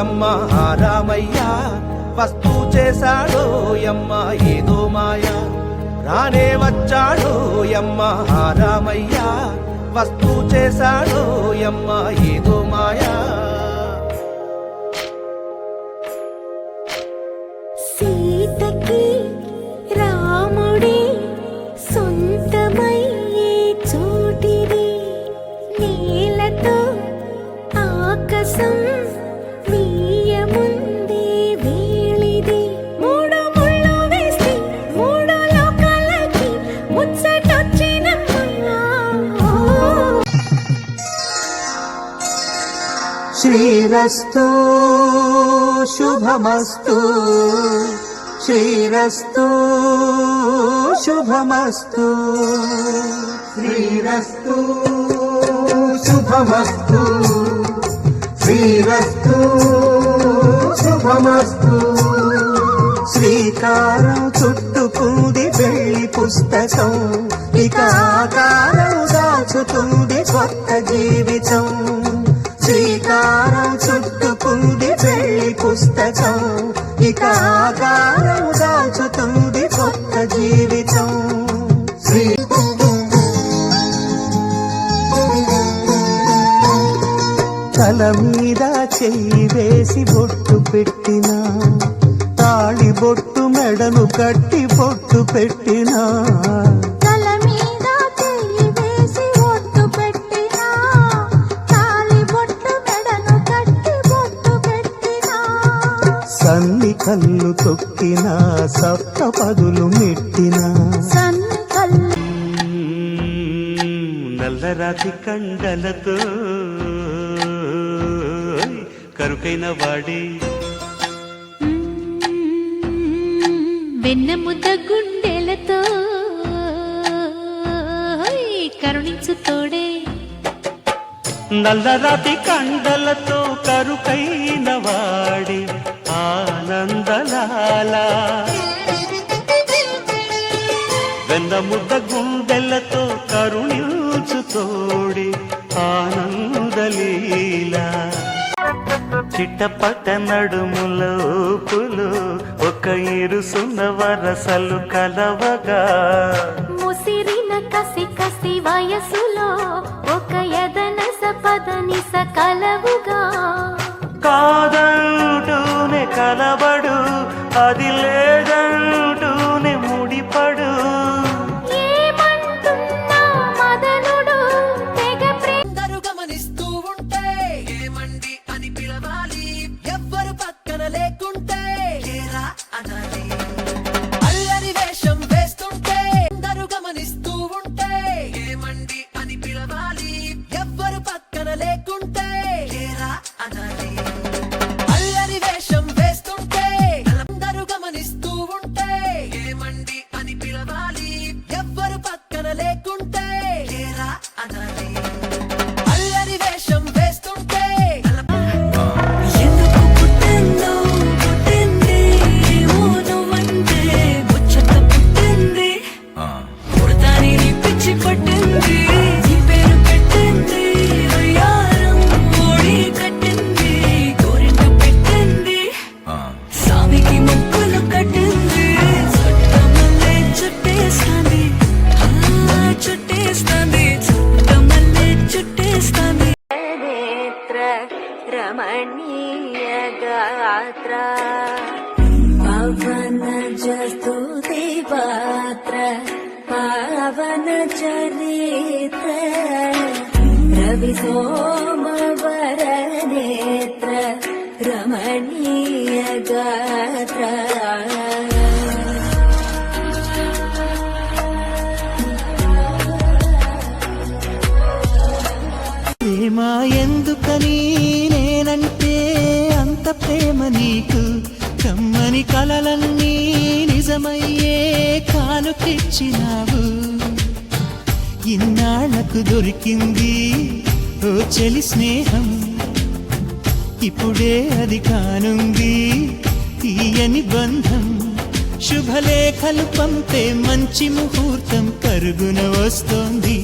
యమ్మ రామయ్య వస్తూ చేశాడో యమ్మ ఏదో మాయ రానే వచ్చాడో యమ్మ రామయ్య వస్తూ చేశాడో యమ్మ ఏదో మాయా సీతకి రాముడి సొంతమయ్యే చోటిది నీలతో ఆకాశం వీయముందే వేళిది మూడు ముళ్ళు వేసి మూడు లోకాలకి ముచ్చటొచ్చినమ్మా శ్రీరస్తు శుభమస్తు శ్రీరస్తు శుభమస్తు శ్రీరస్తు శుభమస్తు శ్రీరస్తు శుభమస్తు శ్రీకారం చుట్టుకుంది వెళ్లి పుస్తకం ఇక ఆకారం దాచుతుంది కొత్త జీవితం శ్రీకారం చుట్టుకుంది వెళ్లి పుస్తకం ఇక ఆకారం దాచుతుంది కొత్త జీవితం తల మీద చెయ్యి వేసి బొట్టు పెట్టినా తాళి బొట్టు మెడను కట్టి బొట్టు పెట్టినా సన్ని కళ్ళు తొక్కిన సప్త పదులు మెట్టిన నల్లరాతి కండలతో కరుకైన వాడి వెన్న ముద్ద గుండెలతో కరుణించు తోడే నల్లరాతి కండలతో కరుకైన వాడి ఆనందలాల వెన్న ముద్ద గుండెలతో కరుణించు తోడి ఆనందలీల చిట్టపట్ట నడుముల ఊపులు ఒక ఇరుసున్న వరసలు కలవగా ముసిరిన కసి కసి వయసులో ఒక ఎదనస పదనిస కలవుగా కాదంటూనే కలబడు అది లేదంటూనే ముడిపడు ఏమంటున్నా మదనుడు తెగ అందరూ గమనిస్తూ ఉంటే ఏమండి అని పిలవాలి ఎవ్వరు పక్కన లేకుంటే ఏరా అనాలి అల్లరి వేషం వేస్తుంటే అందరూ గమనిస్తూ ఉంటే ఏమండి అని పిలవాలి ఎవ్వరు పక్కన లేకుంటే ఏరా అనాలి అల్లరి వేషం వేస్తుంటే అందరూ గమనిస్తూ ఉంటే ఏమండి అని పిలవాలి ఎవ్వరు పక్కన లేకుంటే ఏరా అనాలి అల్లరి వేషం వేస్తుంటే ఎందుకు పుట్టిందో పుట్టింది నువ్వంటే ముచ్చట పుట్టింది పుడతాని పిచ్చి పట్టింది నీ పేరు పెట్టింది వయ్యారం ఓడి కట్టింది గోరింట పెట్టింది సామికి ముక్కులు కట్టింది చుట్టమల్లే చుట్టేస్తాంది చుట్టేస్తాంది చుట్టమల్లే చుట్టేస్తాంది నేత్ర రమణీయ గాత్ర పవన జస్తుతి పాత్ర పావన చరిత్ర రవి సోమవర నేత్ర రమణీయ గాత్ర ప్రేమ ఎందుకని నేనంటే అంత ప్రేమ నీకు కమ్మని కలలన్నీ నిజమయ్యే కానుకిచ్చినావు ఇన్నాళ్లకు దొరికింది ఓ చెలి స్నేహం ఇప్పుడే అది కానుంది తీయని బంధం శుభలేఖలు పంపే మంచి ముహూర్తం పరుగున వస్తోంది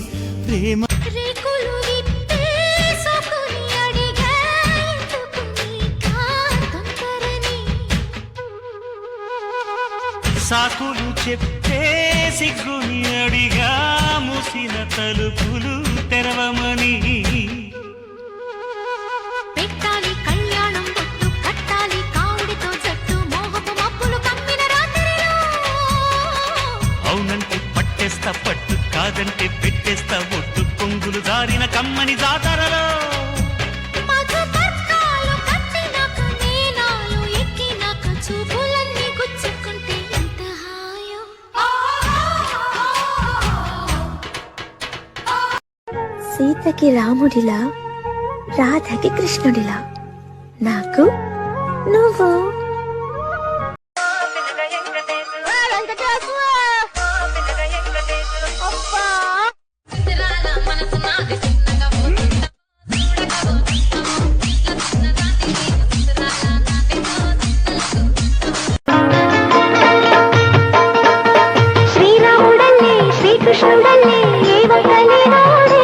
ప్రేమ రేకులు విప్పేసుకుని అడిగేందుకు నీ సాకులు చెప్పే సిగ్గుని అడిగా మూసిన తలుపులు తెరవమని. పెట్టాలి కళ్యాణం బొట్టు కట్టాలి కావుడితో జట్టు మోహపు మబ్బులు కమ్మిన రాత్రిలో. అవునంటే పట్టేస్తా పట్టు, కాదంటే పెట్టేస్తా ఒట్టు, కొంగులు జారిన కమ్మని జాతరలో. మధు పర్కాలు కట్టినాక నేనాలు ఎక్కినాక చూపులన్నీ గుచ్చుకుంటే ఎంత హాయో. సీతకి రాముడిలా, రాధకి కృష్ణుడిలా, నాకు నువ్వు. శ్రీరాముడల్లే శ్రీకృష్ణుడల్లే ఏ ఒక్కలే నోడే,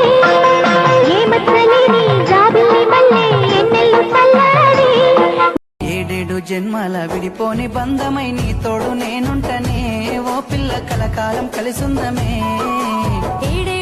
ఏ మచ్చలేని జాబిల్లి మల్లె ఎన్నెల్లు చల్లాడే. ఏడేడు జన్మల విడిపోని బంధమై నీ తోడు నేనుంటనే, ఓ పిల్ల కలకాలం కలిసుందమే. ఏడే